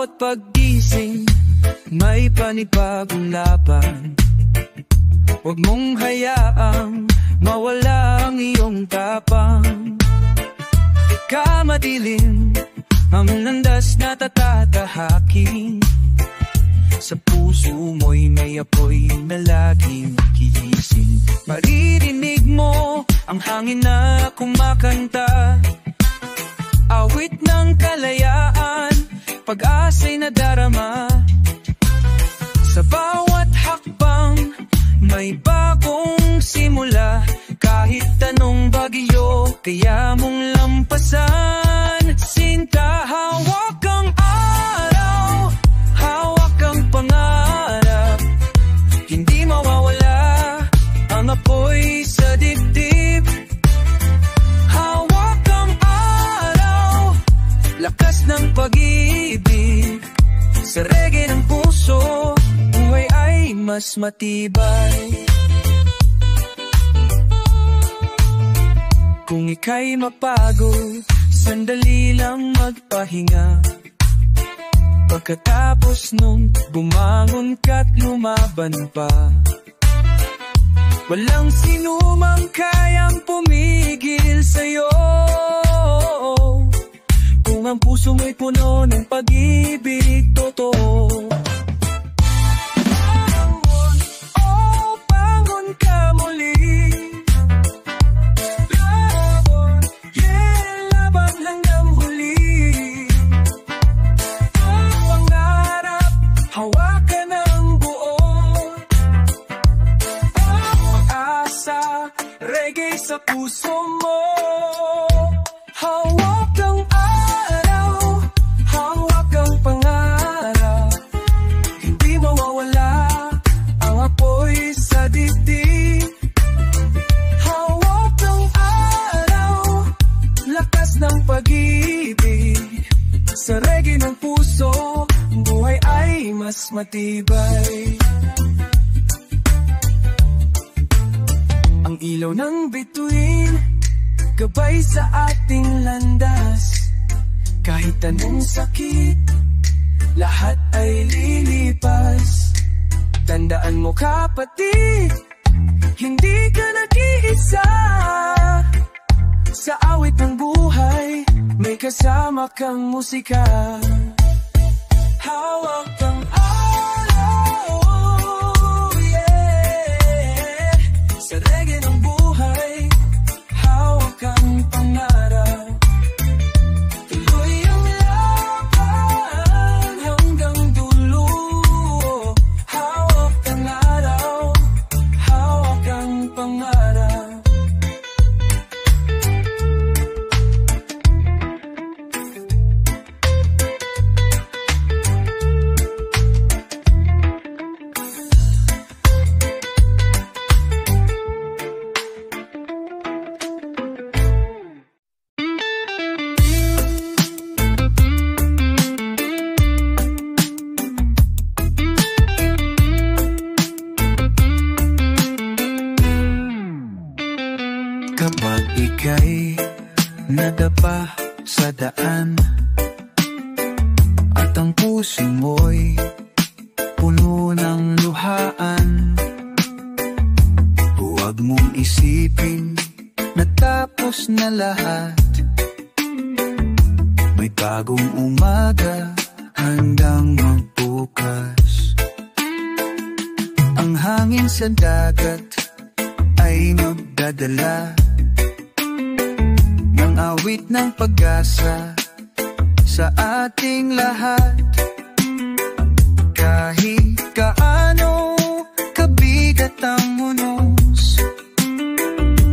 bawat paggising may panibagong laban. Huwag mong hayaang mawala ang iyong tapang. Ikamadilim ang landas na tatatahakin. Sa puso mo'y may apoy na laging gigising. Maririnig mo ang hangin na kumakanta, awit ng kalayaan, pag-asa'y nadarama. Sa bawat hakbang may bagong simula. Kahit anong bagyo kaya mong lampasan. Sinta, hawak ang araw, hawak ang pangarap. Hindi mawawala ang apoy sa dibdib. Hawak ang araw, lakas ng pag-ibig. Sa reggae ng puso, buhay ay mas matibay. Kung ika'y mapagod, sandali lang magpahinga. Pagkatapos nung bumangon ka't lumaban pa, walang sinumang kayang pumigil sa'yo. Kung ang puso mo'y puno ng pag-ibig totoo. Bangon, oh bangon ka muli. Laban, yeah, laban hanggang huli. Ang pangarap, hawakan ang buo. Ang pag-asa, reggae sa puso mo. Hawak ang araw, hawak ang pangarap. Hindi mawawala ang apoy sa dibdib. Hawak ang araw, lakas ng pag-ibig. Sa reggae ng puso, buhay ay mas matibay. Ang ilaw ng bituin, gabay sa ating landas. Kahit anong sakit, lahat ay lilipas. Tandaan mo kapatid, hindi ka nag-iisa. Sa awit ng buhay, may kasama kang musika. Hawak ang araw, yeah. Sa reggae ng buhay, hawak ang pangarap. Tuloy ang laban hanggang dulo. Hawak ang araw, hawak ang pangarap. Kapag ika'y nadapa sa daan at ang puso mo'y puno ng luhaan, huwag mong isipin na tapos na lahat. May bagong umaga hanggang magbukas. Ang hangin sa dagat ay magdadala ng awit ng pag-asa sa ating lahat. Kahit kaano kabigat ang unos,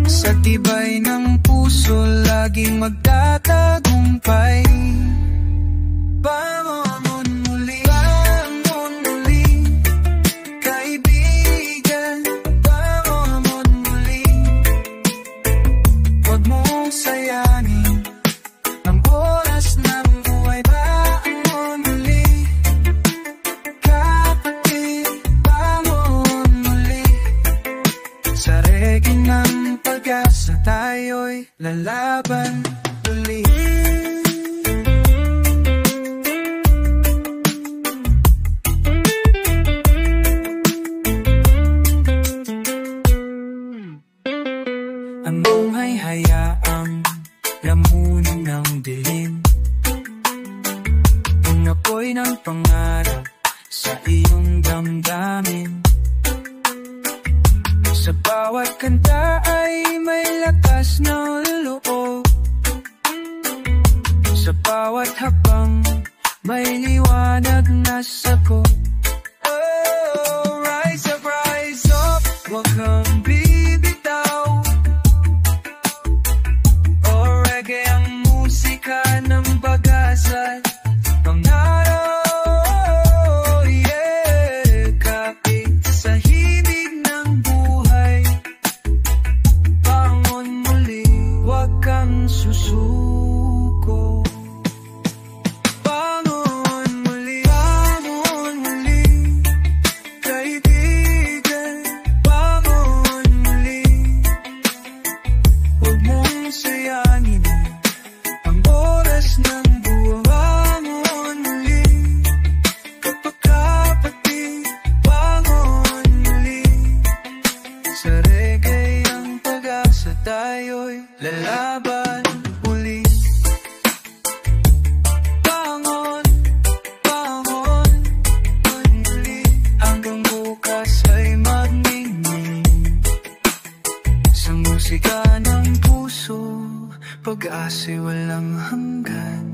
sa tibay ng puso laging magtatagumpay. Bangon muli, kaibigan. Bangon muli, huwag mong sayangin ang oras ng buhay. Bangon muli, kapatid. Bangon muli, sa reggae ng pag-asa tayo'y lalaban muli. damdamin. Sa bawat kanta ay may lakas ng loob. Sa bawat hakbang may liwanag na sagot. Oh, rise up, huwag kang bibitaw. Oh, reggae ang musika ng pag-asa. Pangarap, yeah, kapit sa himig ng buhay. Bangon muli, huwag kang susuko. Bangon muli, kaibigan. Bangon muli, huwag mong sayangin ang oras ng buhay. Bangon muli, kapatid. Bangon muli, sa reggae ang pag-asa, tayo'y lalaban muli. Bangon muli, hanggang bukas ay magmingming. Sa musika ng puso, pag-asa'y walang hanggan.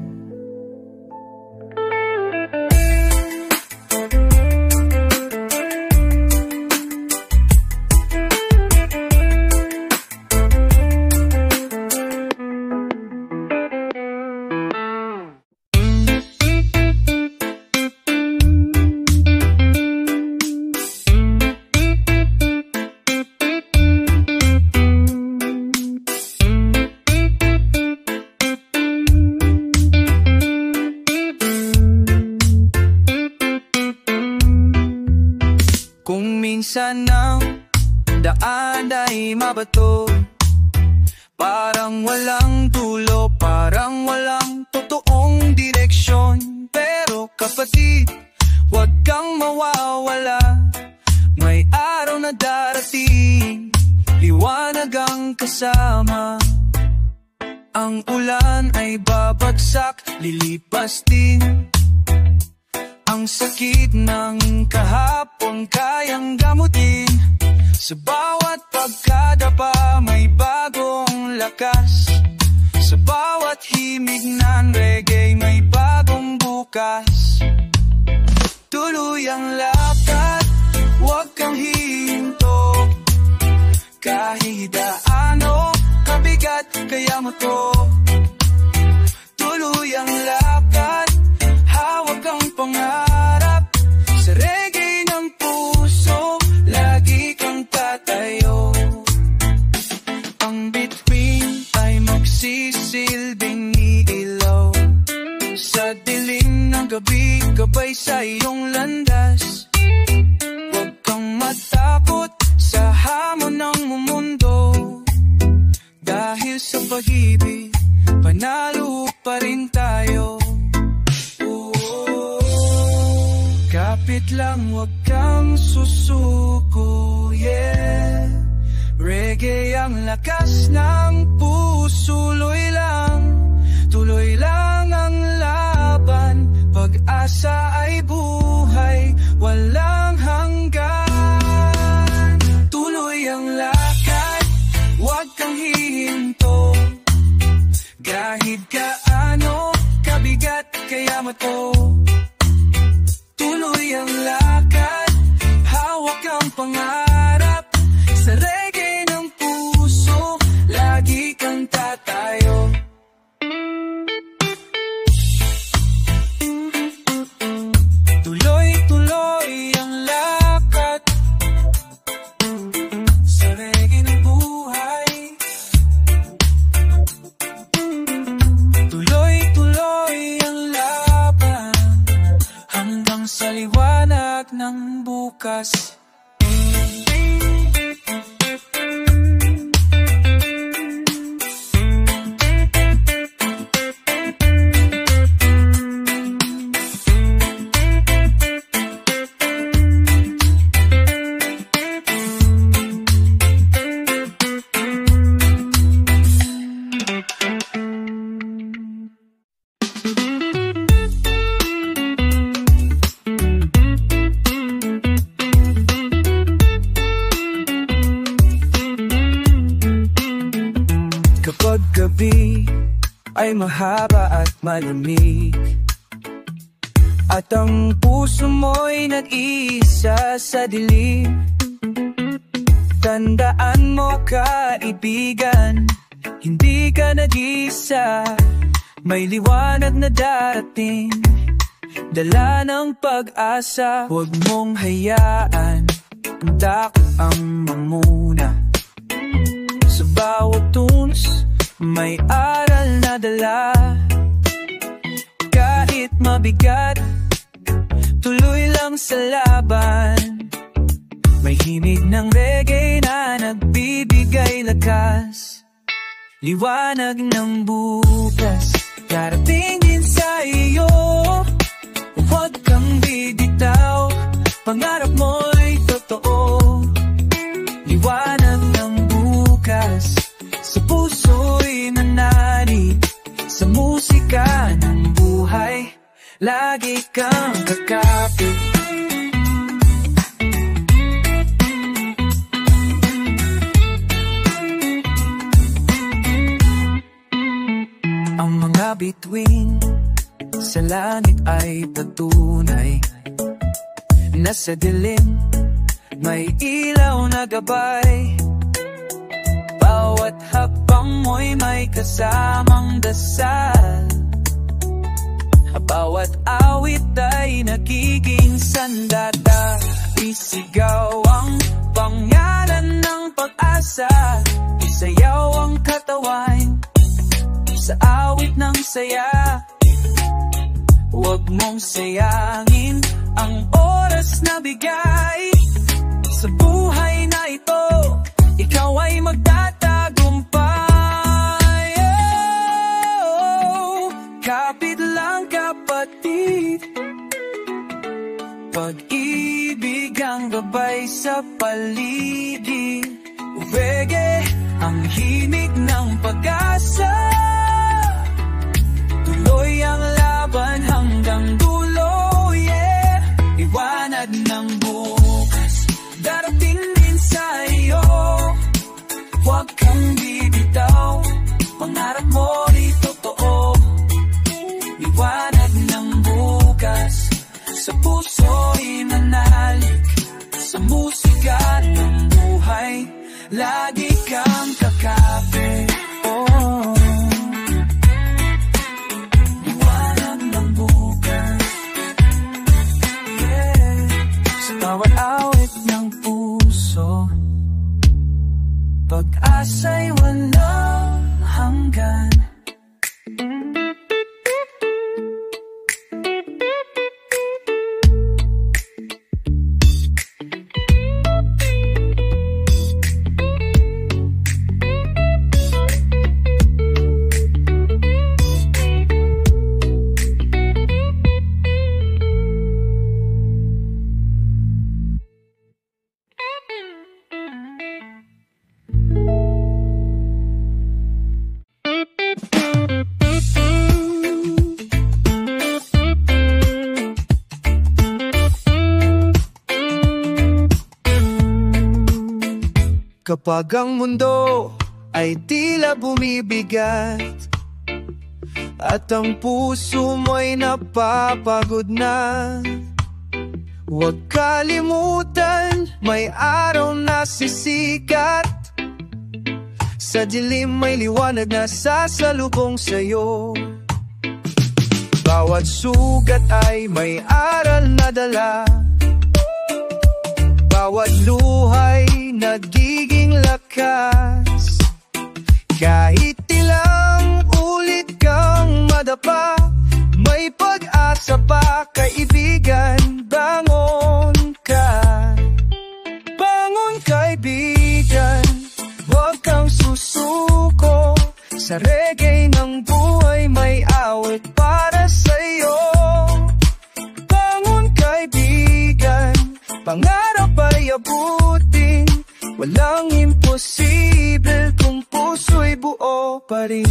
Kung minsan ang daan ay mabato, parang walang dulo, parang walang totoong direksyon. Pero kapatid, huwag kang mawawala, may araw na darating, liwanag ang kasama. Ang ulan ay babagsak, lilipas din. Ang sakit ng kahapon kayang gamutin. Sa bawat pagkadapa may bagong lakas. Sa bawat himig ng reggae may bagong bukas. Tuloy ang lakad, huwag kang hihinto. Kahit gaano kabigat kaya mo to. Tuloy ang lakad, hawak ang pangarap. Sa reggae ng puso, lagi kang tatayo. Ang bituin ay magsisilbing ilaw. Sa dilim ng gabi, gabay sa iyong landas. Huwag kang matakot sa hamon ng mundo. Dahil sa pag-ibig, panalo pa rin tayo. Kapit lang, huwag kang susuko, yeah. Reggae ang lakas ng puso, tuloy lang ang laban. Pag-asa ay buhay, walang hanggan. Tuloy ang lakad, huwag kang hihinto. Kahit gaano kabigat kaya mo to. Tuloy ang lakad, hawak ang pangarap. Sa reggae ng puso, lagi kang tatayo. Tuloy-tuloy ang lakad. Sa reggae ng buhay. Tuloy-tuloy ang laban hanggang sa liwanag ng bukas. ay mahaba at malamig, at ang puso mo'y nag-iisa sa dilim. Tandaan mo, kaibigan, hindi ka nag-isa. May liwanag na darating, dala ng pag-asa. Huwag mong hayaan ang takot ang mamuna. Sa bawat tunos may aral na dala. Kahit mabigat, tuloy lang sa laban. May himig ng reggae na nagbibigay lakas. Liwanag ng bukas darating din sa iyo. Huwag kang bibitaw, pangarap mo'y totoo. Liwanag ng bukas sa puso'y nananalig. Sa musika ng buhay, lagi kang kakapit. Ang mga bituin sa langit ay patunay na sa dilim may ilaw na gabay. Bawat hakbang mo'y may kasamang dasal. Bawat awit ay nagiging sandata. Isigaw ang pangalan ng pag-asa, isayaw ang katawan sa awit ng saya. Huwag mong sayangin ang oras na bigay. Sa buhay na ito, ikaw ay magtatagumpay. Oh, kapit lang kapatid, pag-ibig ang gabay sa paligid. Reggae ang himig ng pag-asa. Tuloy ang laban hanggang dulo, yeah. Liwanag ng bukas darating din sa iyo. Huwag kang bibitaw, pangarap mo'y totoo. Liwanag ng bukas sa puso'y nananalig. Sa musika ng buhay, lagi kang kakapit. Oh, liwanag ng bukas, yeah. Sa bawat awit ng puso, pag-asa'y walang hanggan. Kapag ang mundo ay tila bumibigat at ang puso mo'y napapagod na, huwag kalimutan, may araw na sisikat. Sa dilim may liwanag na sasalubong sa'yo. Bawat sugat ay may aral na dala. Bawat luhay nagiging lakas. Kahit ilang ulit kang madapa, may pag-asa pa, kaibigan. Bangon ka, bangon kaibigan. Huwag kang susuko. Sa reggae ng buhay may awit para sa'yo. Bangon kaibigan, pangarap ay abutin. Walang imposible kung puso'y buo pa rin.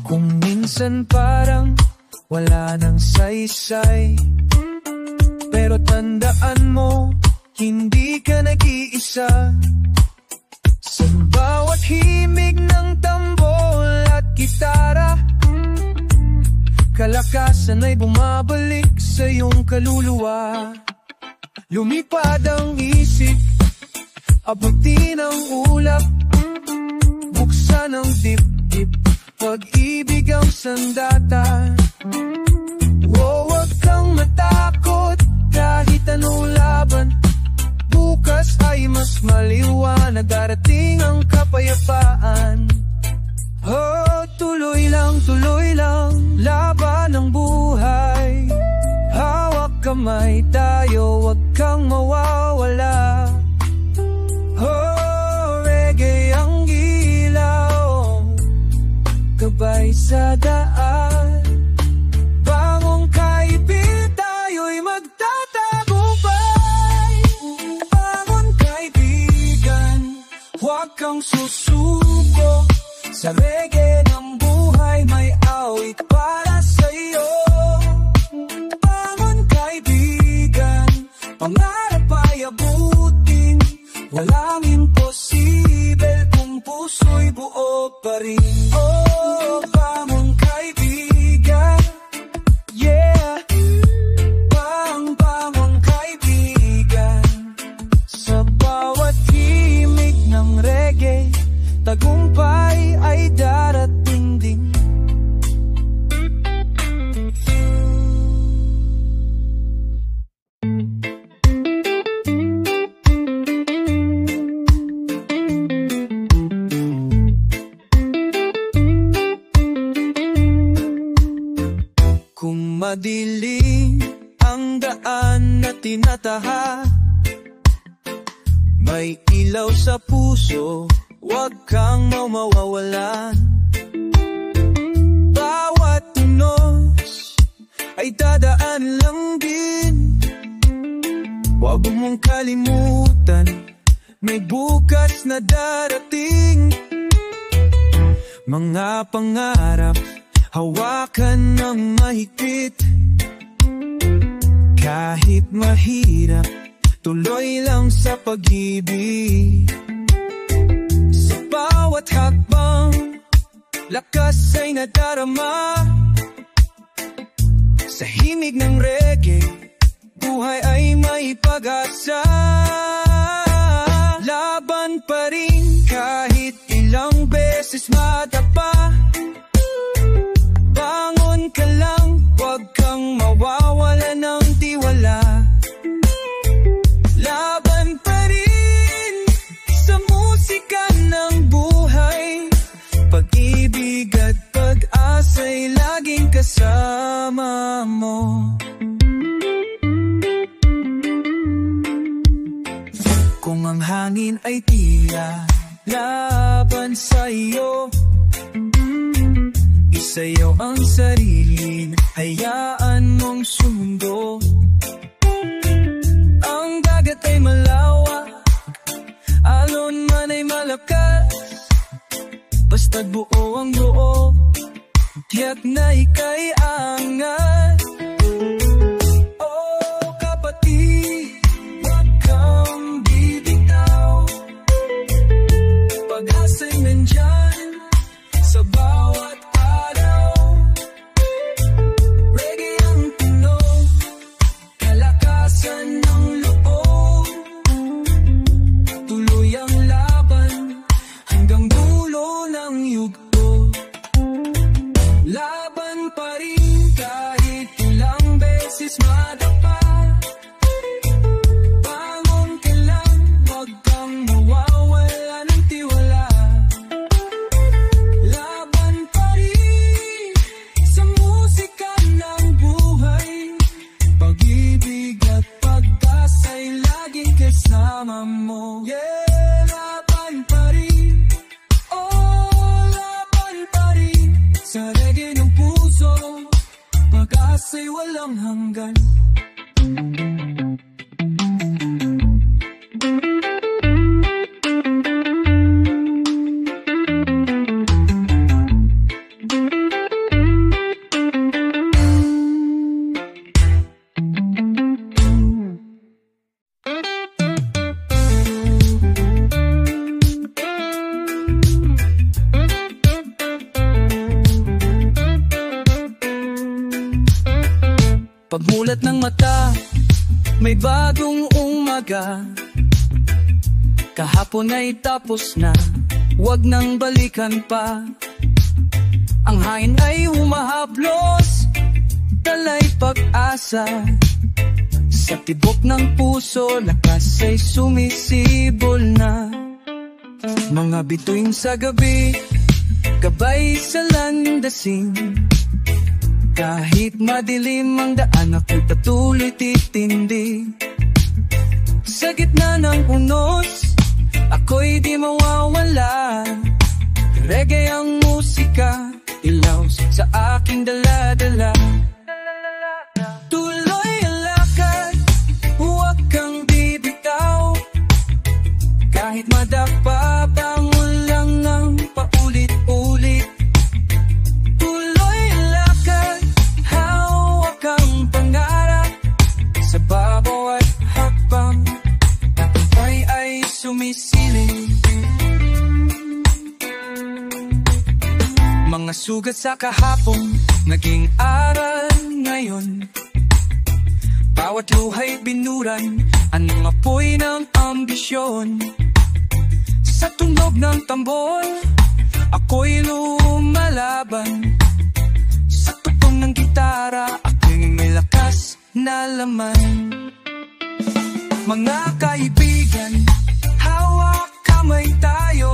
Kung minsan parang wala nang saysay, pero Pero tandaan mo, hindi ka nag-iisa. Sa bawat himig ng tambol at gitara, kalakasan ay bumabalik sa iyong kaluluwa. Lumipad ang isip, abutin ang ulap, buksan ang dibdib, pag-ibig ang sandata. Huwag kang matakot kahit anong laban, bukas ay mas maliwanag, darating ang kapayapaan. Oh, tuloy lang, laban ng buhay. Hawak kamay tayo, huwag kang mawawala. Oh, reggae ang ilaw, gabay sa daan. Bangon kaibigan, tayo'y magtatagumpay. Bangon kaibigan, huwag kang susuko. Sa reggae ng buhay may awit para sa'yo. Bangon kaibigan, pangarap ay abutin. Walang imposible kung puso'y buo pa rin. Oh, bangon kaibigan, yeah. Bangon kaibigan. Sa bawat himig ng reggae, tagumpay ay darating din. Kung madilim ang daan na tinataha, may ilaw sa puso, huwag kang mawawalan. Bawat tunos ay dadaan lang din. Huwag mong kalimutan, may bukas na darating. Mga pangarap, hawakan ng mahigpit. Kahit mahirap, tuloy lang sa pag-ibig. Bawat hakbang, lakas ay nadarama. Sa himig ng reggae, buhay ay may pag-asa. Laban pa rin kahit ilang beses madapa. Bangon ka lang, huwag kang mawawala ng tiwala. Laban pa rin sa musika ng buhay, pag-ibig at pag-asa'y laging kasama mo. Kung ang hangin ay tila laban sa iyo, isayaw ang sarili, hayaan mong sumundo. Ang dagat ay malawak, alon man ay malakas, basta't buo ang loob, tiyak na ika'y angat. Oh kapatid, huwag kang bibitaw, pag-asa'y nandyan sa bawat araw. Reggae ang tunog, kalakasan ng loob, tuloy ang laban hanggang dulo ng yugto. Laban pa rin kahit ilang beses madapa. Bangon ka lang, huwag kang mawawala ng tiwala. Laban pa rin sa musika ng buhay, pag-ibig at pag-asa'y laging kasama mo. Yeah, laban pa rin, oh laban pa rin sa reggae ng puso, pag-asa'y walang hanggan. Pagmulat ng mata, may bagong umaga. Kahapon ay tapos na, wag nang balikan pa. Ang hangin ay humahaplos, dala'y pag-asa. Sa tibok ng puso, lakas ay sumisibol na. Mga bituin sa gabi, gabay sa landasin. Kahit madilim ang daan, ako'y patuloy titindi. Sa gitna ng unos, ako'y di mawawala. Reggae ang musika, ilaw sa aking dala-dala. Tuloy ang lakad, huwag kang bibitaw. Kahit madapa, bangon lang ng paulit-ulit. Tuloy ang lakad, hawak ang pangarap. Sa bawat hakbang, tagumpay ay sumisilip. Mga sugat sa kahapon, naging aral ngayon. Bawat luha'y binuran, anong apoy ng ambisyon. Sa tunog ng tambol, ako'y lumalaban. Sa tugtog ng gitara, ako'y may lakas na laman. Mga kaibigan, hawak kamay tayo.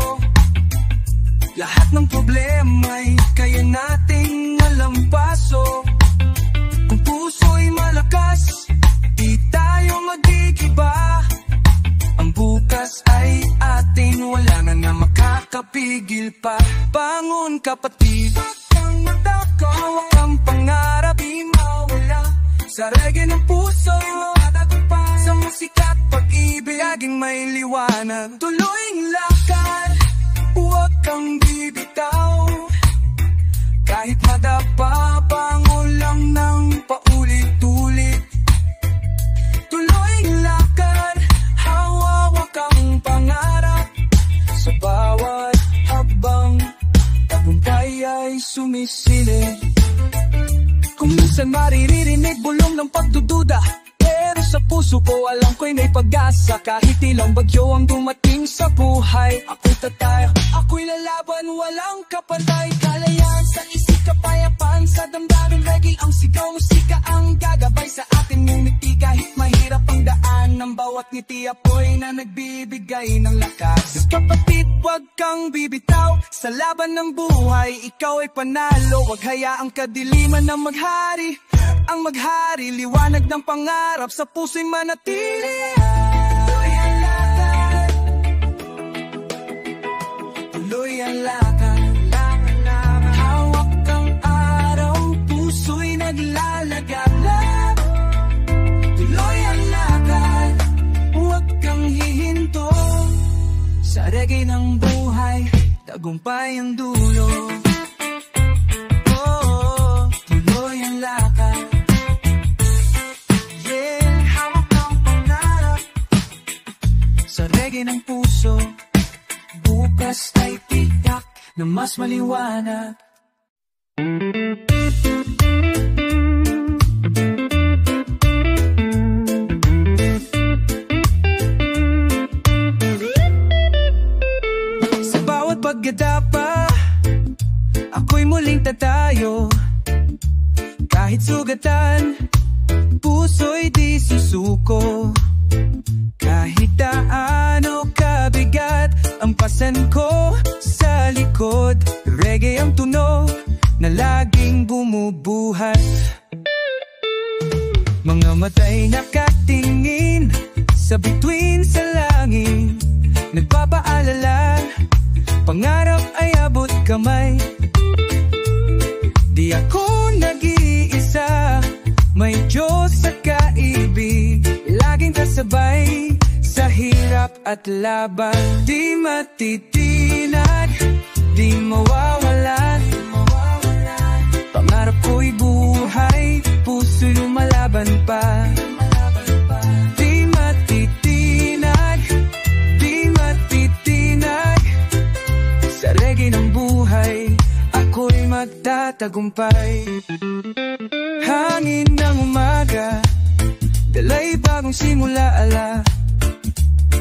Lahat ng problema'y kaya nating malampaso. Kung puso'y malakas, di tayo magigiba. Ang bukas ay atin, wala na makakapigil pa. Bangon kapatid, huwag kang matakaw, hawak ang pangarap, di mawala. Sa reggae ng puso, matagumpay. Sa musika at pag-ibig, laging may liwanag. Tuloy ang lakad, huwag kang bibitaw. Kahit madapa, bangon lang ng paulit-ulit. Tuloy ang lakad, hawak ang pangarap. Sa bawat habang, tagumpay ay sumisilip. Kung minsan maririnig bulong ng pagdududa, pero sa puso ko alam ko'y may pag-asa. Kahit ilang bagyo ang dumating sa buhay, ako'y tataya, ako'y lalaban, walang kapantay. Kalayaan sa isip, kapayapaan sa damdamin. Reggae ang sigaw, musika ang gagabay sa atin. Ngumiti kahit mahirap ang daan, ng bawat ngiti apoy na nagbibigay ng lakas. Kapatid, wag kang bibitaw sa laban ng buhay, ikaw ay panalo. Wag hayaang kadiliman na maghari, ang maghari, liwanag ng pangarap sa puso'y manatili. Tuloy ang lakad, tuloy ang lakad. Hawak ang araw, puso'y naglalagab. Tuloy ang lakad, huwag kang hihinto. Sa reggae ng buhay, tagumpay ang dulo. Tuloy ang lakad. Sa reggae ng puso, bukas ay tiyak na mas maliwanag. Sa bawat paggadapa, ako'y muling tatayo. Kahit sugatan, puso'y di susuko. Kahit daano kabigat ang pasan ko sa likod, reggae ang tunog na laging bumubuhat. Mga mata'y nakatingin sa bituin sa langit, nagpapaalala, pangarap ay abot kamay. Di ako nag-iisa, may Diyos sa kaibig, laging kasabay sa hirap at laban. Di matitinag, di mawawalan. Pangarap ko'y buhay, puso'y lumalaban pa. Di matitinag, di matitinag. Sa reggae ng buhay, ako'y magtatagumpay. Hangin ng umaga, dalay bagong simula ala.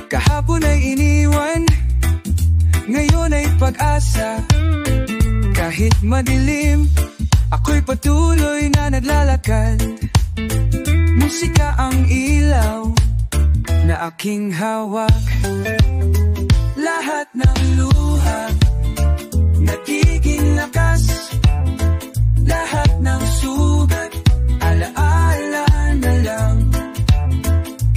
Kahapon ay iniwan, ngayon ay pag-asa. Kahit madilim, ako'y patuloy na naglalakad. Musika ang ilaw na aking hawak. Lahat ng luha nagiging lakas. Lahat ng sugat alaala na lang.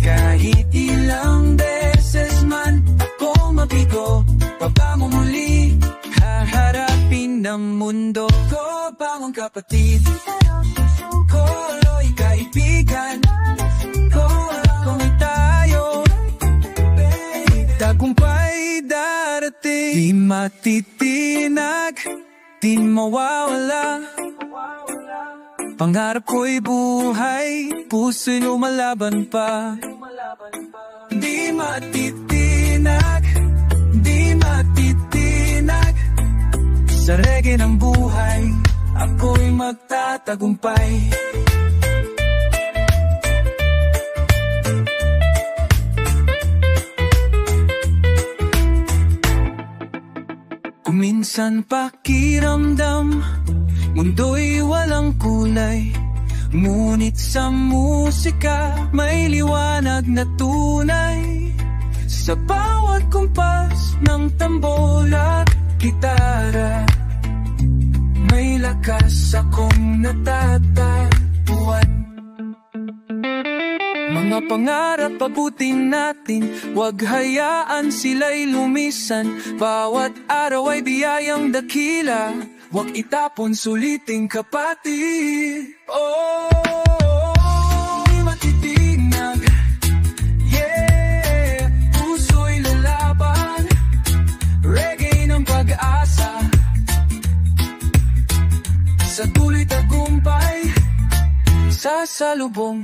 Kahit ilang beses man ako mabigo, pabango muli haharapin ng mundo ko. Bangon kapatid ko, lo'y kaibigan ko. Kung tayo tagumpay darating, di matitinag, di mawawala. Pangarap ko'y buhay, puso'y lumalaban pa. Di matitinag, di matitinag. Sa reggae ng buhay, ako'y magtatagumpay. Minsan pakiramdam, mundo'y walang kulay. Ngunit sa musika, may liwanag na tunay. Sa bawat kumpas ng tambol at gitara, may lakas akong natatagpuan. Mga pangarap abutin natin, huwag hayaan sila'y lumisan. Bawat araw ay biyayang dakila, huwag itapon, suliting kapatid. Oh, di matitinag, yeah, puso'y lalaban. Reggae ng pag-asa, sa tuloy tagumpay, sasalubong.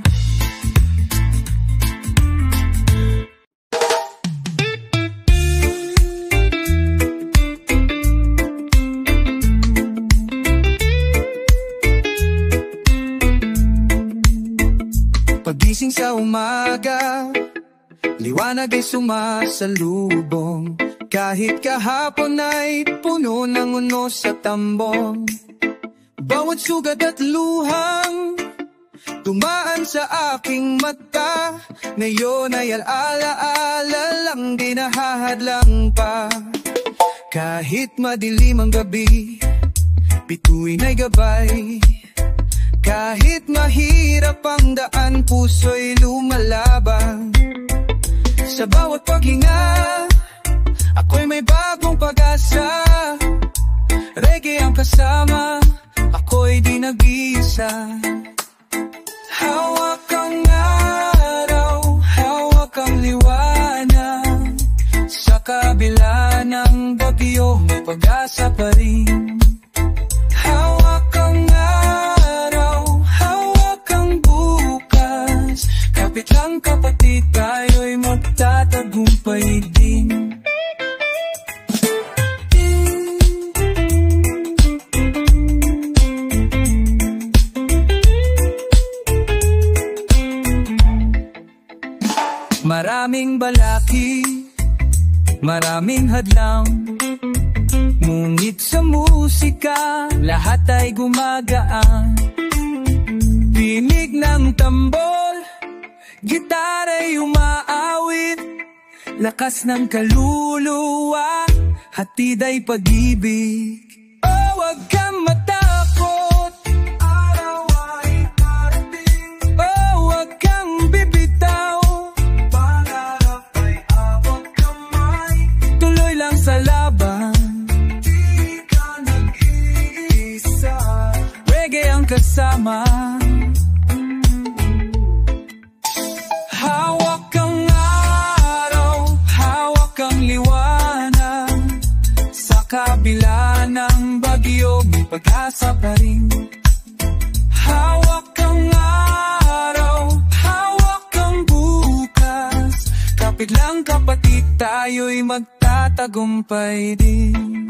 Pagising sa umaga, liwanag ay sumasalubong. Kahit kahapon ay puno ng unos at tambong. Bawat sugat at luhang tumaan sa aking mata, ngayon ay alaala lang, di nahahadlang pa. Kahit madilim ang gabi, bituin ay gabay. Kahit mahirap ang daan, puso'y lumalabang. Sa bawat paghinga, ako'y may bagong pag-asa. Reggae ang kasama, ako'y di nag-iisa. Hawak ang araw, hawak ang liwanag. Sa kabila ng bagyo, may pag-asa pa rin. Hawak ang araw, hawak ang bukas. Kapit lang kapatid, tayo'y magtatagumpay din. Maraming balaki, maraming hadlang, ngunit sa musika, lahat ay gumagaan. Tinig ng tambol, gitara'y umaawit, lakas ng kaluluwa, hatid ay pag-ibig. Oh, wag kang matakot, araw ay darating. Oh, wag kang bibitaw, pangarap ay abot kamay. Tuloy lang sa laban, di ka nag-iisa. Reggae ang kasama. Hawak ang araw, hawak ang liwanag. Sa kabila ng bagyo, may pag-asa pa rin. Hawak ang araw, hawak ang bukas. Kapit lang kapatid, tayo'y magtatagumpay din.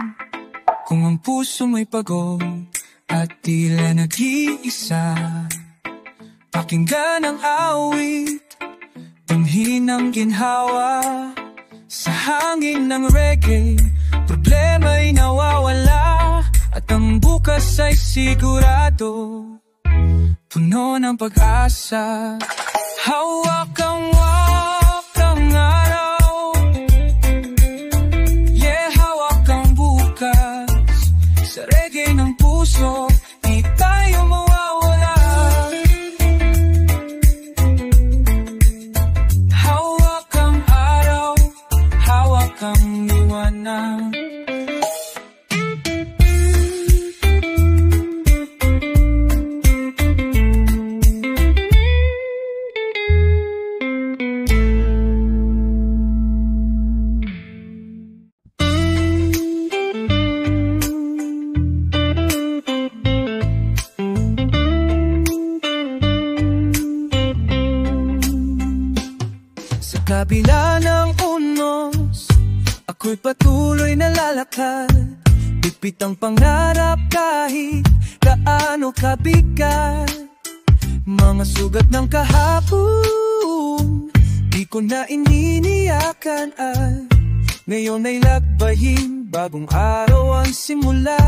Kung ang puso may pagod, at tila nag-iisa. Pakinggan ang awit, tanghin ng ginhawa. Sa hangin ng reggae, problema'y nawawala. At ang bukas ay sigurado, puno ng pag-asa. Hawak ang araw, yeah, hawak ang bukas. Sa reggae ng puso, di tayo mawawala. Hawak ang araw, hawak ang liwanag. Kabila ng unos, ako'y patuloy na lalakad. Bigpit ang pangarap kahit kaano kabigat. Mga sugat ng kahapon, di ko na ininiyakan at ngayon ay lakbayin, bagong araw ang simula.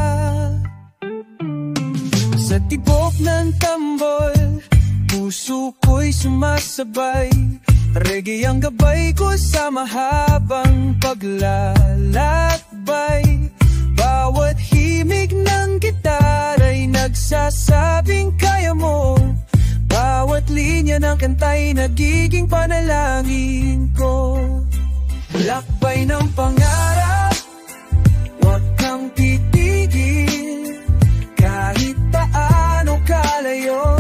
Sa tibok ng tambol, puso ko'y sumasabay. Reggae ang gabay ko sa mahabang paglalakbay. Bawat himig ng gitara'y nagsasabing kaya mo. Bawat linya ng kanta'y nagiging panalangin ko. Lakbay ng pangarap, huwag kang titigil. Kahit paano kalayo,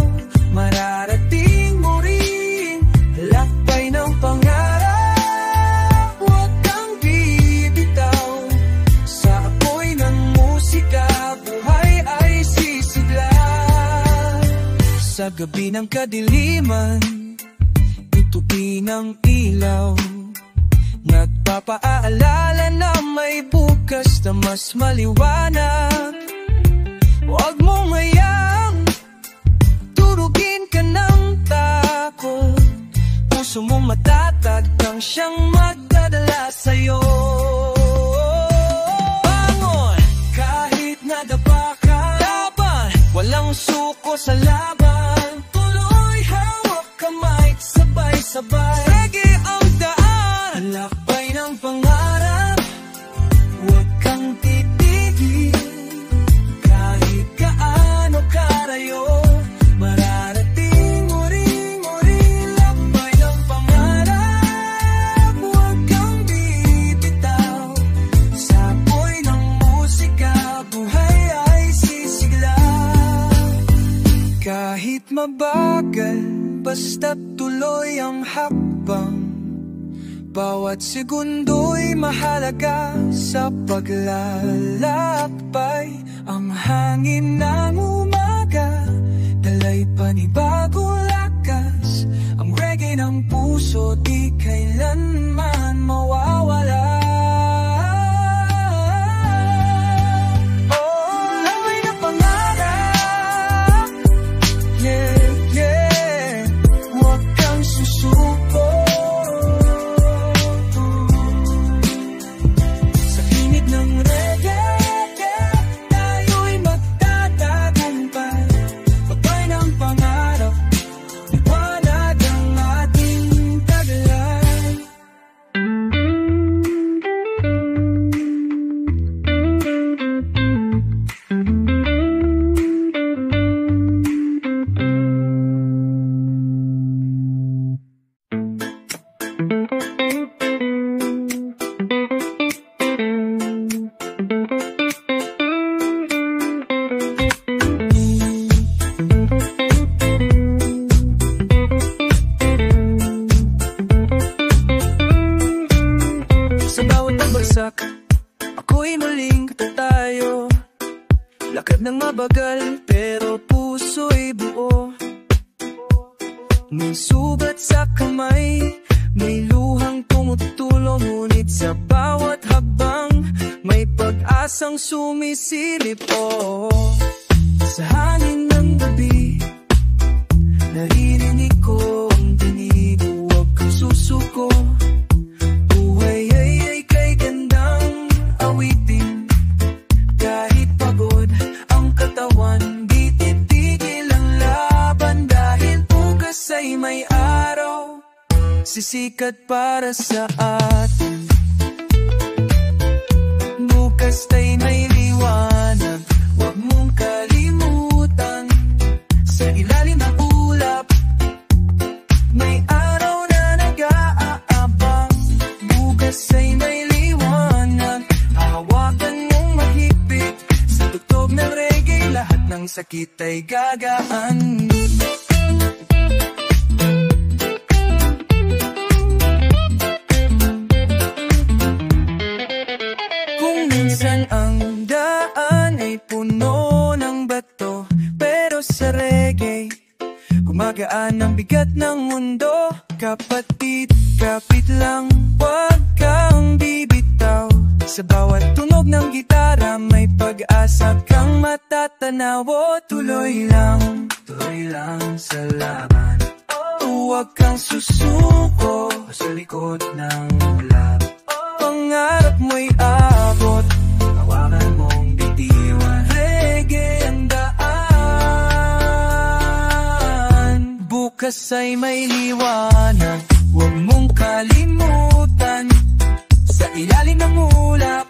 mararating mo rin. Lakbay ng pangarap, huwag kang bibitaw. Sa apoy ng musika, buhay ay sisigla. Sa gabi ng kadiliman, tutupi ng ilaw. Nagpapaalala na may bukas na mas maliwanag. Huwag mong hayang turugin ka ng takot. Puso mong matatag kang siyang magdadala sa'yo. Bangon! Kahit nadapa ka, laban! Walang suko sa laban. Tuloy hawak kamay, sabay-sabay. Reggae ang daan, lakbay ng pangarap. Huwag kang titigil. Kahit kaano karayo, mararating mo rin, lakbay ng pangarap. Huwag kang bibitaw. Sa apoy ng musika, buhay ay sisigla. Kahit mabagal, basta't tuloy ang hakbang. Bawat segundo'y mahalaga sa paglalakbay. Ang hangin ng umaga, dala'y panibagong lakas. Ang reggae ng puso, di kailanman mawawala. Oh, lakbay ng pangarap, yeah, yeah. Huwag kang susuko. Sa tinig ng reggae, tayo'y magtatagumpay. Lakbay ng pangarap, liwanag ang ating taglay. Sa bawat pagbagsak, ako'y muling katatayo. Lakad ng mabagal, pero puso'y buo. May sugat sa kamay, may luhang tumutulong. Ngunit sa bawat habang, may pag-asang sumisilip. Oh, magsisikat para sa atin. Bukas ay may liwanag, huwag mong kalimutan. Sa ilalim ng ulap, may araw na nag-aabang. Bukas ay may liwanag, hahawakan mong mahigpit. Sa tugtog ng reggae, lahat ng sakit ay gagaan. Kung minsan ang daan ay puno ng bato, pero sa reggae gumagaan ang bigat ng mundo. Kapatid, kapit lang, huwag kang bibitaw. Sa bawat tunog ng gitara, may pag-asa kang matatanaw. Tuloy lang sa laban. Huwag kang susuko sa likod ng ulap. Pangarap mo'y abot, hawakan mong bitiwan. Reggae ang daan. Bukas ay may liwanag, huwag mong kalimutan. Sa ilalim ng ulap,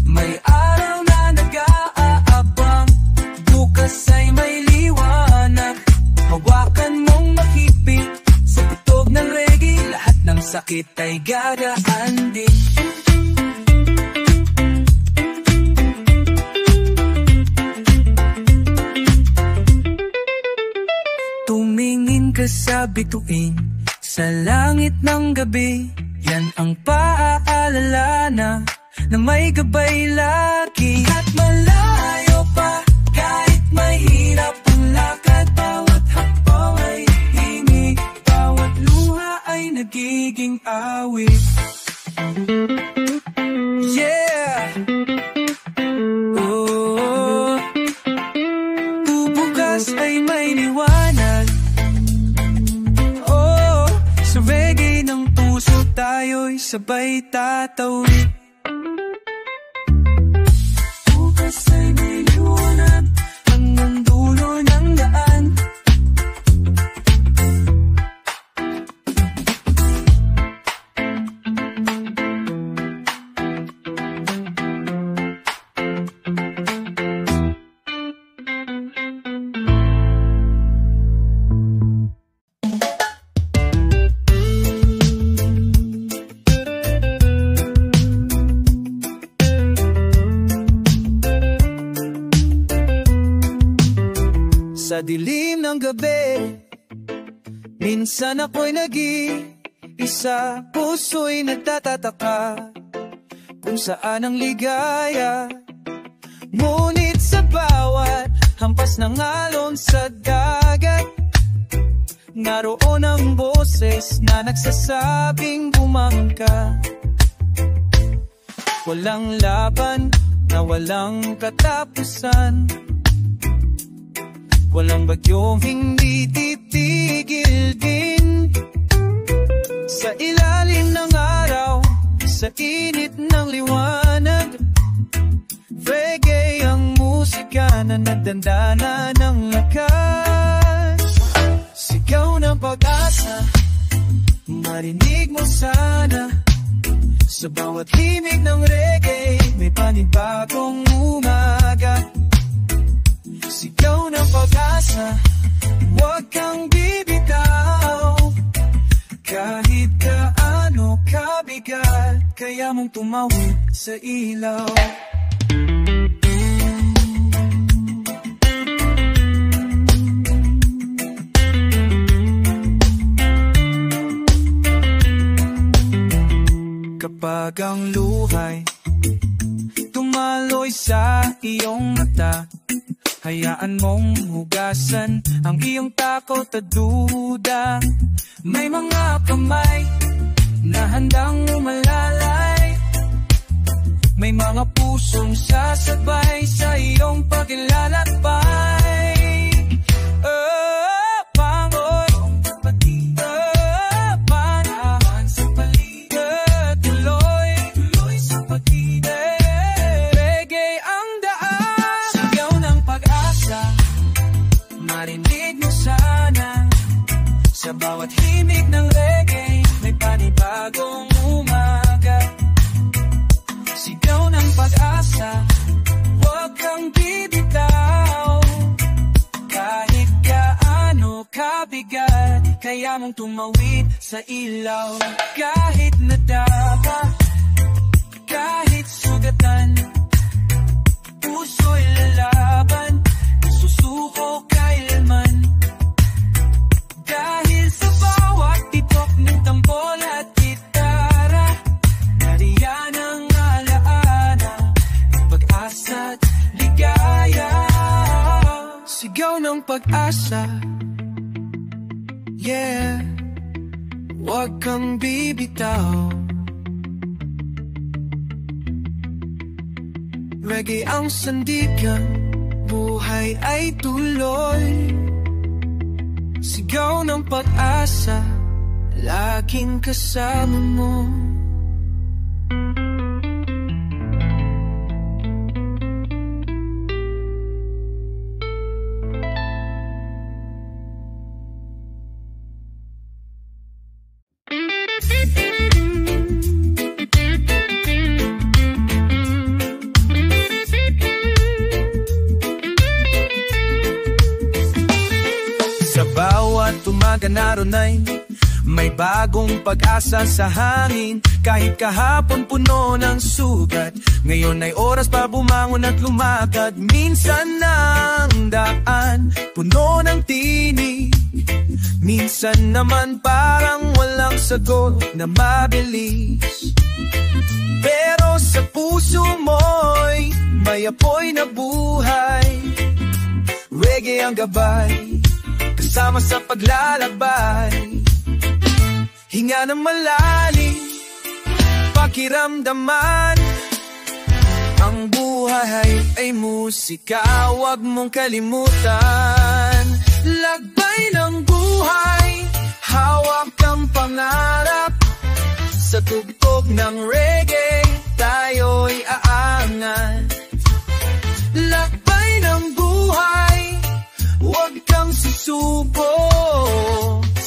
may araw na nag-aabang. Bukas ay may liwanag, hawakan mong mahigpit. Sa tugtog ng reggae, lahat ng sakit ay gagaan din. Tumingin ka sa bituin, sa langit ng gabi. Yan ang paaalala na may gabay lagi. At malayo pa, kahit mahirap ang lakad. Bawat hakbang ay himig, bawat luha ay nagiging awit. Yeah! Oh, bubukas ay may liwanag. Oh, sa reggae ng puso tayo'y sabay tatawid. Bukas ay may liwanag hanggang dulo ng daan. Sa dilim ng gabi, minsan ako'y nag-iisa. Puso'y nagtatataka kung saan ang ligaya. Ngunit sa bawat hampas ng alon sa dagat, naroon ang boses na nagsasabing bumangka. Walang laban na walang katapusan, walang bagyong hindi titigil din. Sa ilalim ng araw, sa init ng liwanag, reggae ang musika na nagdandana ng lakas. Sigaw ng pag-asa, marinig mo sana. Sa bawat himig ng reggae, may panibagong umaga. Sigaw ng pag-asa, huwag kang bibitaw. Kahit kaano kabigat, kaya mong tumawid sa ilaw. Kapag ang luhay tumaloy sa iyong mata, hayaan mong hugasan ang iyong takot at duda. May mga kamay na handang umalalay, may mga pusong sasabay sa iyong paglalakbay. Marinig mo sana sa bawat himig ng reggae. Hayaan mong tumawid sa ilaw. Kahit nadapa, kahit sugatan, puso'y lalaban, susuko kailanman. Dahil sa bawat titok ng tambol at gitara, nariyan ang alaala, pag-asa't ligaya. Sigaw ng pag-asa, yeah, huwag kang bibitaw. Reggae ang sandigan, buhay ay tuloy. Sigaw ng pag-asa, laging kasama mo. Umaga naroon ay may bagong pag-asa sa hangin. Kahit kahapon puno ng sugat, ngayon ay oras pa bumangon at lumakad. Minsan ang daan puno ng tinig, minsan naman parang walang sagot na mabilis. Pero sa puso mo'y may apoy na buhay. Reggae ang gabay, kasama sa paglalakbay. Hinga ng malalim, pakiramdaman. Ang buhay ay musika, huwag mong kalimutan. Lakbay ng buhay, hawak ang pangarap. Sa tugtog ng reggae, tayo'y aangat. Lakbay ng buhay, huwag kang susuko.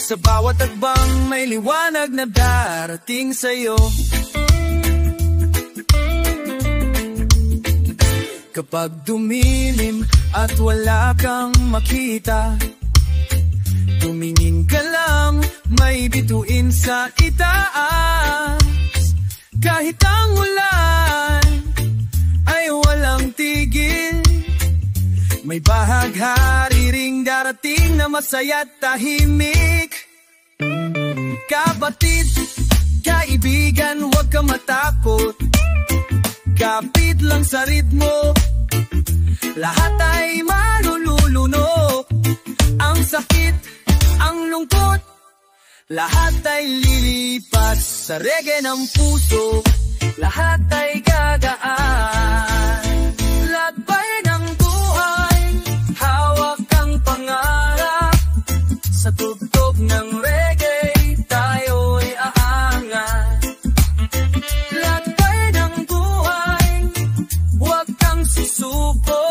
Sa bawat tagbang may liwanag na darating sa'yo. Kapag dumilim at wala kang makita, tumingin ka lang, may bituin sa itaas. Kahit ang ulan ay walang tigil, may bahaghari ring darating na masaya't tahimik. Kapatid, kaibigan, huwag ka matakot. Kapit lang sa ritmo, lahat ay malulunok. Ang sakit, ang lungkot, lahat ay lilipas. Sa reggae ng puso, lahat ay gagaan. Lakbay ng buhay, hawak ang pangarap. Sa tugtog ng reggae, tayo'y aangat. Lakbay ng buhay, huwag kang susuko.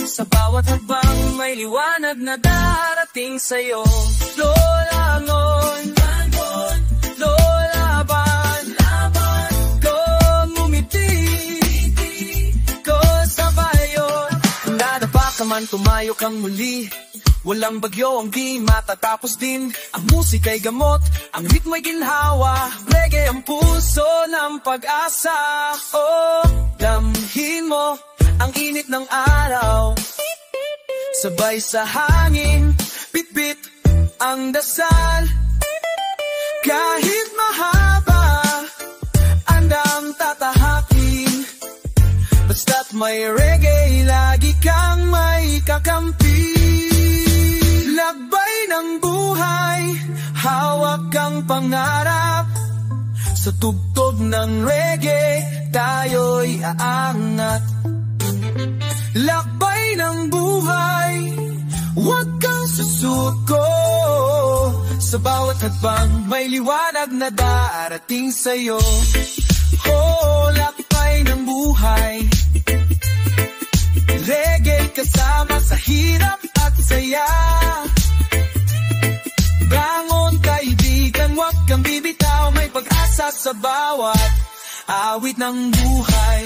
Sa bawat hakbang may liwanag na darating sa'yo. Lolangon, lolaban, kung umiti, ko sabayon. Nadapa ka man, tumayo kang muli. Walang bagyo ang di matatapos din. Ang musika'y gamot, ang ritmo'y ginhawa. Reggae ang puso ng pag-asa. Oh, damhin mo ang init ng araw. Sabay sa hangin, bitbit ang dasal. Kahit mahaba ang dam tatahakin, basta't may reggae, lagi kang may kakampi. Lakbay ng buhay, hawak ang pangarap. Sa tugtog ng reggae, tayo'y aangat. Lakbay ng buhay, huwag kang susuko. Sa bawat hakbang may liwanag na darating sa'yo. Oh, lakbay ng buhay, reggae kasama sa hirap at saya. Bangon kaibigan, huwag kang bibitaw. May pag-asa sa bawat awit ng buhay.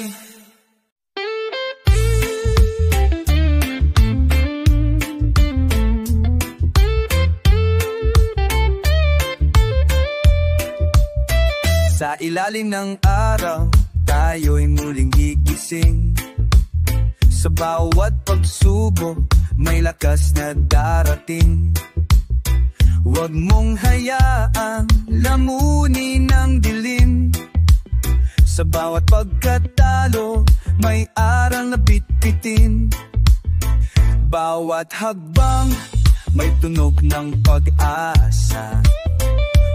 ilalim ng araw, tayo'y muling gigising. Sa bawat pagsubok, may lakas na darating. Huwag mong hayaang lamunin ng dilim. Sa bawat pagkatalo, may aral na bitbitin. Bawat hagbang, may tunog ng pag-asa.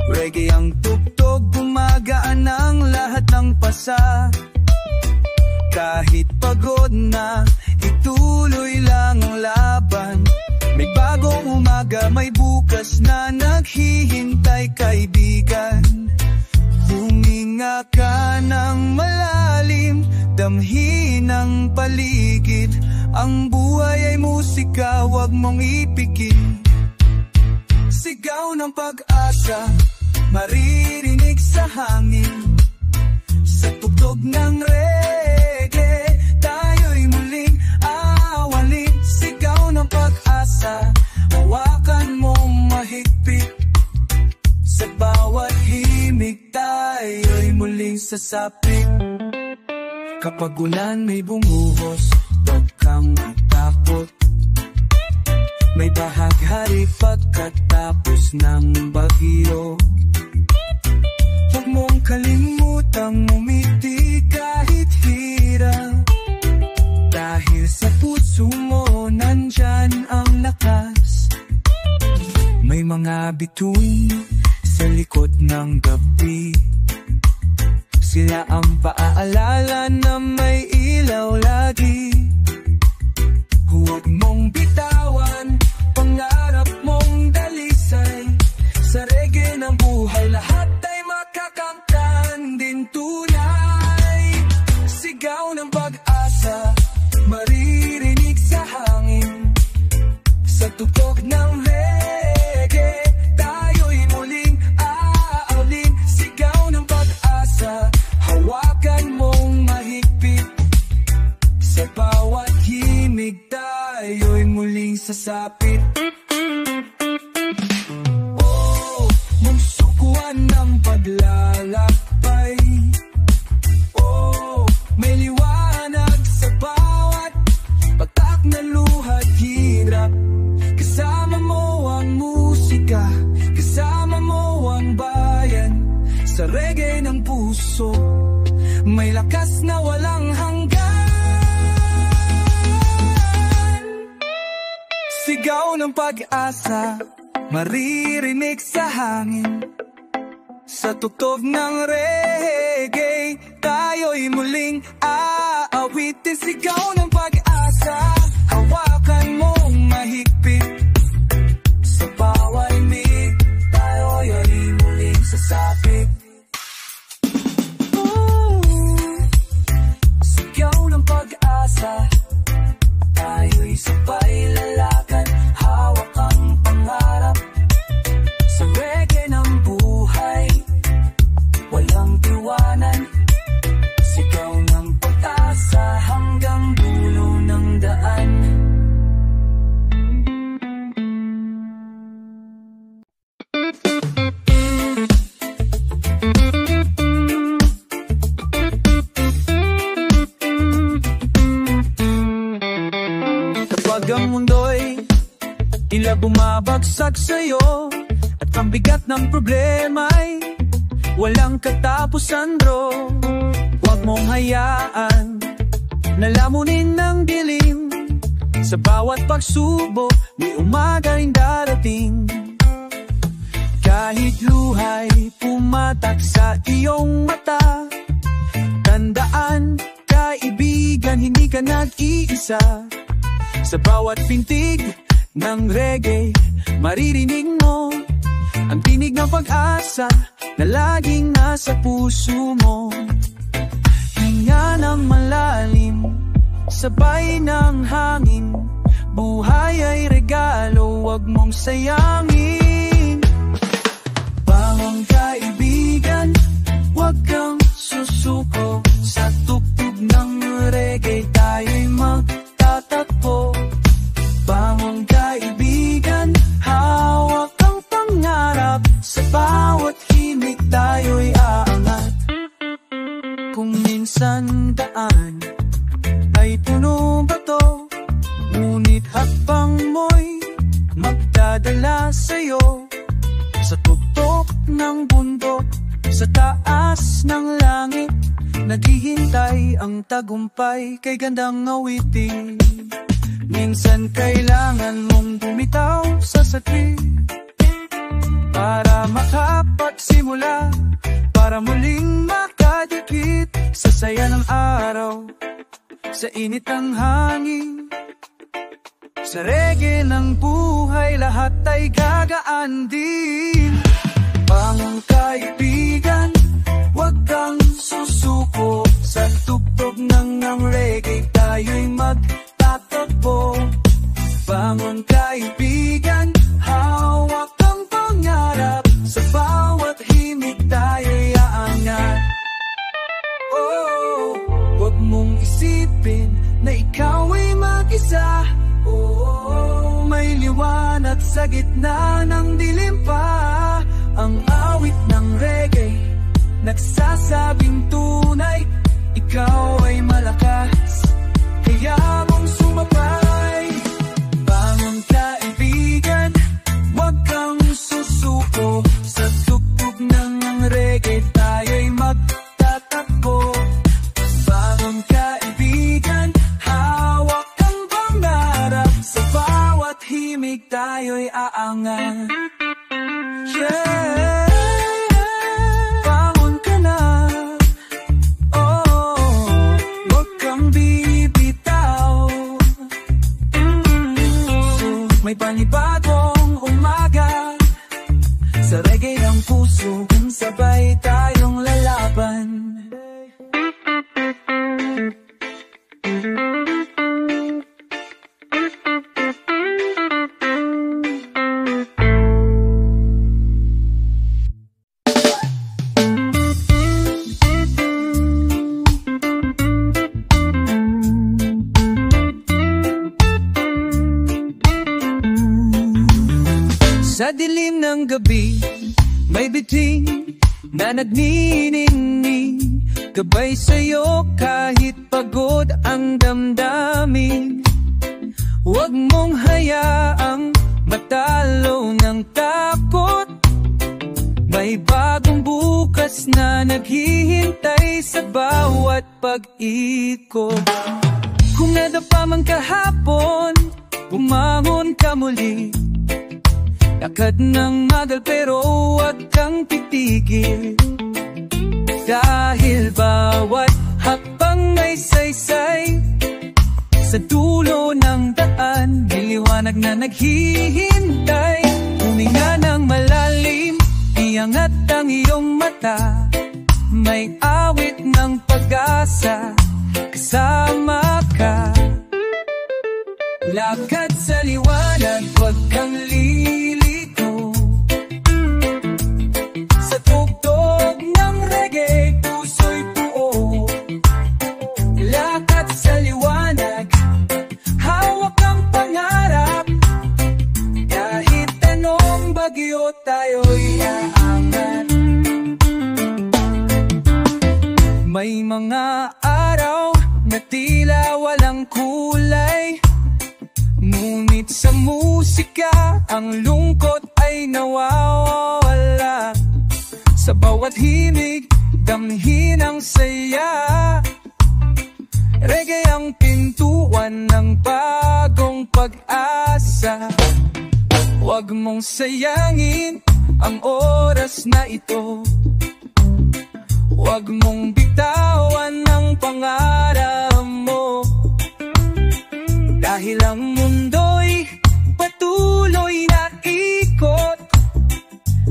Reggae ang tugtog, gumagaan ang lahat ng pasa. Kahit pagod na, ituloy lang ang laban. May bagong umaga, may bukas na naghihintay, kaibigan. Huminga ka ng malalim, damhin ang paligid. Ang buhay ay musika, huwag mong ipikit. Sigaw ng pag-asa, maririnig sa hangin. Sa tugtog ng reggae, tayo'y muling aawalin. Sigaw ng pag-asa, hawakan mong mahigpit. Sa bawat himig, tayo'y muling sasapit. Kapag ulan may bumuhos, huwag kang matakot. May bahaghari pagkatapos ng bagyo. Huwag mong kalimutang umiti kahit hirap. Dahil sa puso mo nandyan ang lakas. May mga bituin sa likod ng gabi. Sila ang paaalala na may ilaw lagi. Huwag mong bitawan pangarap mong dalisay. Sa reggae ng buhay, lahat ay makakamtan din tunay. Sigaw ng pag-asa, maririnig sa hangin. Sa tugtog ng reggae, tayo'y muling aawlin. Sigaw ng pag-asa, hawakan mong mahigpit. Sa bawat himig, tayo'y muling sasapit. Oh, mong sukuan ng paglalakbay. Oh, may liwanag sa bawat patak na luhat hirap. Kasama mo ang musika, kasama mo ang bayan. Sa reggae ng puso, may lakas na walang hanggan. Sigaw ng pag-asa, maririnig sa hangin. Sa tugtog ng reggae, tayo'y muling aawitin. Sigaw ng pag-asa, hawakan mong mahigpit. Sa bawat himig, tayo'y muling sasapit. Sigaw ng pag-asa, tayo'y sabay lalakan. Hawak ang pangarap. Sa reggae ng buhay, walang iwanan. Sigaw ng pag-asa hanggang dulo ng daan. Kapag ang mundo'y tila bumabagsak sa'yo, at ang bigat ng problema'y walang katapusan, bro. Huwag mong hayaan na lamunin ng dilim. Sa bawat pagsubok, may umaga'y darating. Kahit luhay pumatak sa iyong mata, tandaan, kaibigan, hindi ka nag-iisa. Sa bawat pintig ng reggae, maririnig mo ang tinig ng pag-asa na laging nasa puso mo. Hinga ng malalim, sabay ng hangin. Buhay ay regalo, huwag mong sayangin. Bangon kaibigan, huwag kang susuko. Sa tugtog ng reggae, tayo'y magtatakbo. Bangon kaibigan, hawak ang pangarap. Sa bawat himig, tayo'y aangat. Hakbang mo'y magdadala sa'yo sa tuktok ng bundok, sa taas ng langit. Naghihintay ang tagumpay kay gandang awitin. Minsan kailangan mong bumitaw sa sakit para makapagsimula, para muling makadikit sa saya ng araw, sa init ng hangin. Sa reggae ng buhay, lahat ay gagaan din. Bangon kaibigan, huwag kang susuko. Sa tugtog ng reggae, tayo'y magtatakbo. Bangon kaibigan, hawak ang pangarap. Sa bawat himig tayo'y aangat. Oh, huwag mong isipin na ikaw ay mag-isa. Oh, may liwanag sa gitna ng dilim pa. Ang awit ng reggae nagsasabing tunay, ikaw ay malakas, kaya mong sumabay. Bangon kaibigan, huwag kang susuko. Sa tugtog ng reggae, tayo'y magtatakbo. Bangon kaibigan, hawak ang pangarap. Sa bawat himig tayo'y aangat. Yeah. Bangon ka na, oh, huwag kang bibitaw. So, may panibagong umaga sa reggae ng puso, kung sabay tayong lalaban. Sa dilim ng gabi, may biting na nagniningning, gabay sa'yo kahit pagod ang damdamin. Huwag mong hayaang matalo ng takot, may bagong bukas na naghihintay sa bawat pag-ikot. Kung nadapa man kahapon, bumangon ka muli. Lakad ng magal pero huwag kang titigil, dahil bawat hakbang may saysay. Sa dulo ng daan, may liwanag na naghihintay. Huminga ng malalim, iangat ang iyong mata. May awit ng pag-asa, kasama ka. Lakad sa liwanag, huwag kang liliko. Sa tugtog ng reggae, puso'y buo. Lakad sa liwanag, hawak ang pangarap. Kahit anong bagyo, tayo'y aangat. May mga araw na tila walang kulay, ngunit sa musika, ang lungkot ay nawawala. Sa bawat himig, damhin ang saya. Reggae ang pintuan ng bagong pag-asa. Huwag mong sayangin ang oras na ito. Huwag mong bitawan ang pangarap mo, dahil ang mundo'y patuloy na ikot.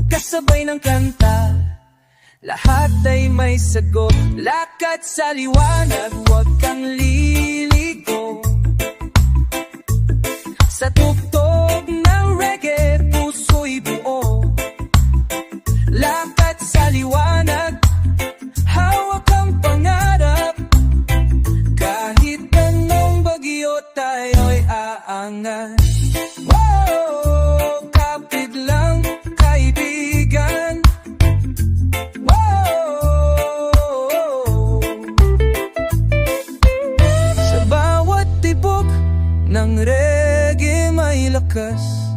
Kasabay ng kanta, lahat ay may sagot. Lakad sa liwanag, huwag kang liliko. Sa tugtog ng reggae, puso'y buo. Lakad sa liwanag, hawak ang pangarap. Kahit anong bagyo, tayo'y aangat. Wow, kapit lang kaibigan. Wow, sa bawat tibok ng reggae, may lakas,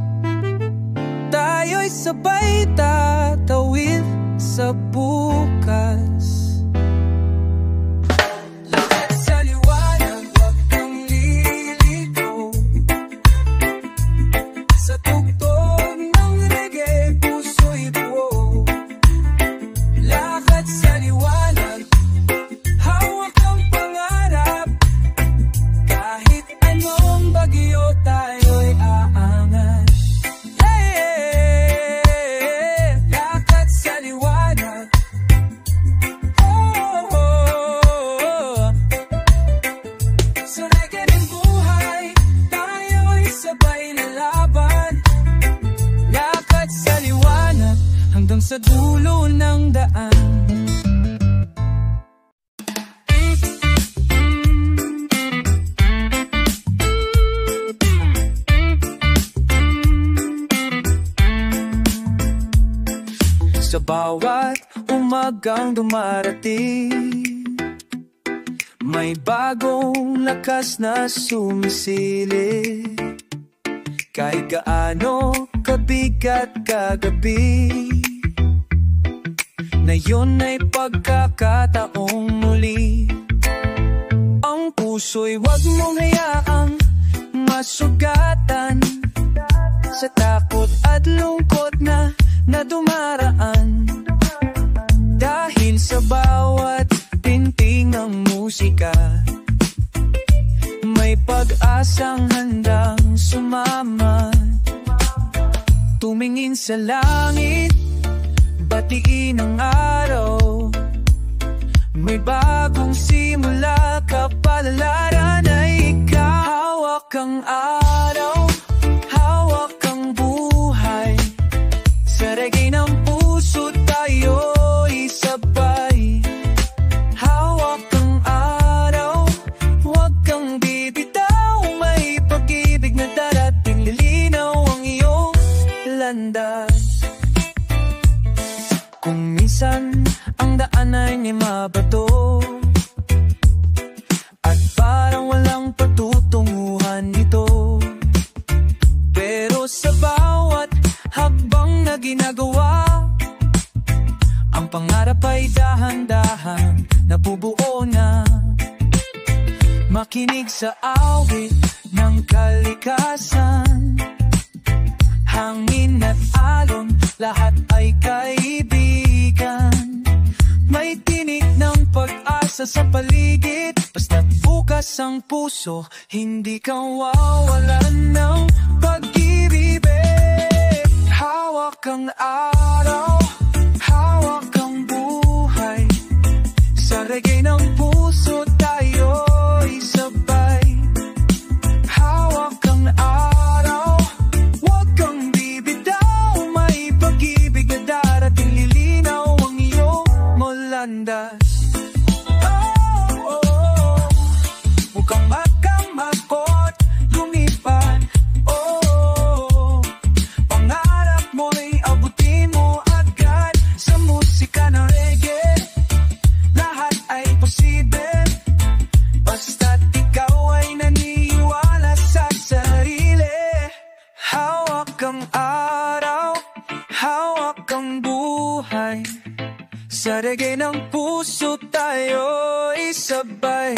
tayo'y sabay tatawid sa bukas. Lakad sa liwanag, wag kang liligaw, sa tugtog ng reggae, puso'y buo. Lakad sa liwanag, hawak ang pangarap, kahit anong bagyo tayo'y aangat. Lakad sa liwanag, sa reggae ng buhay, tayo'y sabay lalaban. Lakad sa liwanag, hanggang sa dulo ng daan. Sa bawat umagang dumarating, may bagong lakas na sumisilip. Kahit gaano kabigat kagabi, na yun ay pagkakataong muli. Ang puso'y wag mong hayaang masugatan sa takot at lungkot na dumaraan. Dahil sa bawat tinting ng musika, may pag-asang handang sumama. Tumingin sa langit, batiin ang araw, may bagong simula, kapalaran ay ikaw. Hawak ang araw, hawak ang buhay, sa reggae ng puso tayo'y sabay. Hawak ang araw, huwag kang bibitaw, may pag-ibig na darating, lilinaw ang iyong landas. Kung minsan ang daan ay mabato at parang walang patutunguhan nito, pero sa bawat hakbang na ginagawa, ang pangarap ay dahan-dahan nabubuo na. Makinig sa awit ng kalikasan, hangin at alon, lahat ay kaibigan. May tinig ng pag-asa sa paligid, basta't bukas ang puso, hindi ka wawalan ng pag-ibig. Hawak ang araw, hawak ang buhay, sa reggae ng puso tayo'y sabay. Hawak ang araw, huwag kang bibitaw, may pag-ibig na darating, lilinaw ang iyong landas. Huwag kang magkamakot, lumipad. Pangarap mo'y abutin mo agad, sa musika ng reggae lahat ay posible, basta't ikaw ay naniniwala sa sarili. Hawak ang araw, hawak ang buhay, sa reggae ng puso tayo'y sabay.